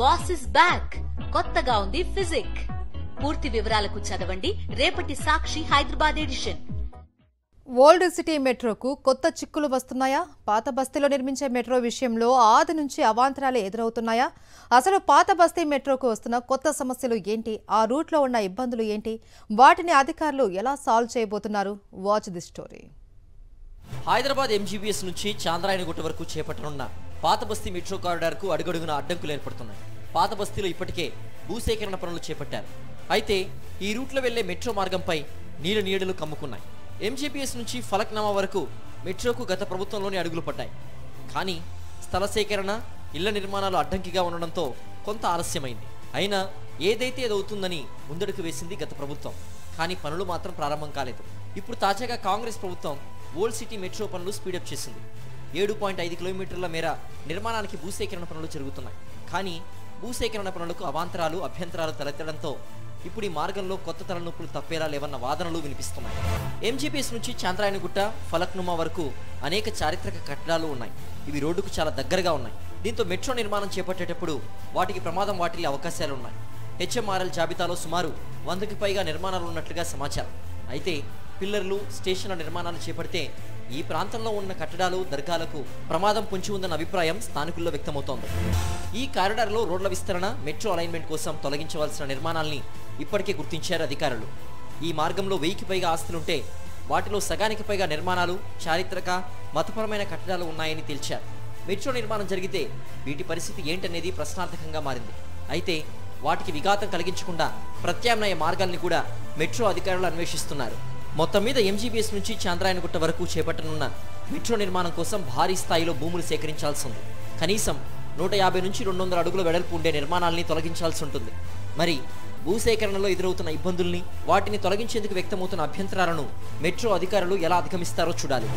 Boss is back. కొత్తగా ఉంది physique. పూర్తి వివరాలకు చదవండి రేపటి Sakshi Hyderabad edition. Old city మెట్రోకు కొత్త చిక్కులు వస్తున్నాయా? పాత బస్తీలో నిర్మించే మెట్రో విషయంలో ఆది నుంచి అవాంతరాలు ఎదురవుతున్నాయా? అసలు పాత బస్తీ మెట్రోకు వస్తున్న కొత్త సమస్యలు ఏంటి? ఆ రూట్లో ఉన్న ఇబ్బందులు ఏంటి? వాటిని అధికారులు ఎలా సాల్వ్ చేయబోతున్నారు? Watch the story. Hyderabad MGBS నుంచి చాంద్రాయణగుట్ట వరకు చేపట్టనున్న పాత బస్తీ మెట్రో కారిడార్కు అడుగడుగున అడ్డంకులు ఏర్పడుతున్నాయి. పాత బస్తీలో ఇప్పటికే భూసేకరణ పనులు చేపట్టారు. అయితే ఈ రూట్లో వెళ్లే మెట్రో మార్గంపై నీడలు కమ్ముకున్నాయి. ఎంజీబీఎస్ నుంచి ఫలక్నామా వరకు మెట్రోకు గత ప్రభుత్వంలోనే అడుగులు పడ్డాయి. కానీ స్థల సేకరణ, ఇళ్ల నిర్మాణాలు అడ్డంకిగా ఉండడంతో కొంత ఆలస్యమైంది. అయినా ఏదైతే ఏదవుతుందని ముందడుగు వేసింది గత ప్రభుత్వం. కానీ పనులు మాత్రం ప్రారంభం కాలేదు. ఇప్పుడు తాజాగా కాంగ్రెస్ ప్రభుత్వం ఓల్డ్ సిటీ మెట్రో పనులు స్పీడప్ చేసింది. 7.5 కిలోమీటర్ల మేర నిర్మాణానికి భూసేకరణ పనులు జరుగుతున్నాయి. కానీ భూసేకరణ పనులకు అవాంతరాలు, అభ్యంతరాలు తలెత్తడంతో ఇప్పుడు ఈ మార్గంలో కొత్త తలనొప్పులు తప్పేలా లేవన్న వాదనలు వినిపిస్తున్నాయి. ఎంజీబీఎస్ నుంచి చాంద్రాయణగుట్ట, ఫలక్నుమా వరకు అనేక చారిత్రక కట్టడాలు ఉన్నాయి. ఇవి రోడ్డుకు చాలా దగ్గరగా ఉన్నాయి. దీంతో మెట్రో నిర్మాణం చేపట్టేటప్పుడు వాటికి ప్రమాదం వాటిల్లే అవకాశాలు ఉన్నాయి. హెచ్ఎంఆర్ఎల్ జాబితాలో సుమారు 100కి పైగా నిర్మాణాలు ఉన్నట్లుగా సమాచారం. అయితే పిల్లర్లు, స్టేషన్ల నిర్మాణాలు చేపడితే ఈ ప్రాంతంలో ఉన్న కట్టడాలు, దర్గాలకు ప్రమాదం పొంచి ఉందన్న అభిప్రాయం స్థానికుల్లో వ్యక్తమవుతోంది. ఈ కారిడార్లో రోడ్ల విస్తరణ, మెట్రో అలైన్మెంట్ కోసం తొలగించవలసిన నిర్మాణాల్ని ఇప్పటికే గుర్తించారు అధికారులు. ఈ మార్గంలో 1000కి పైగా ఆస్తులుంటే వాటిలో సగానికి పైగా నిర్మాణాలు చారిత్రక, మతపరమైన కట్టడాలు ఉన్నాయని తేల్చారు. మెట్రో నిర్మాణం జరిగితే వీటి పరిస్థితి ఏంటనేది ప్రశ్నార్థకంగా మారింది. అయితే వాటికి విఘాతం కలిగించకుండా ప్రత్యామ్నాయ మార్గాల్ని కూడా మెట్రో అధికారులు అన్వేషిస్తున్నారు. మొత్తం మీద ఎంజీబీఎస్ నుంచి చాంద్రాయణగుట్ట వరకు చేపట్టనున్న మెట్రో నిర్మాణం కోసం భారీ స్థాయిలో భూములు సేకరించాల్సి ఉంది. కనీసం 150 నుంచి 200 అడుగుల వెడల్పు ఉండే నిర్మాణాలని తొలగించాల్సి ఉంటుంది. మరి భూసేకరణలో ఎదురవుతున్న ఇబ్బందుల్ని, వాటిని తొలగించేందుకు వ్యక్తమవుతున్న అభ్యంతరాలను మెట్రో అధికారులు ఎలా అధిగమిస్తారో చూడాలి.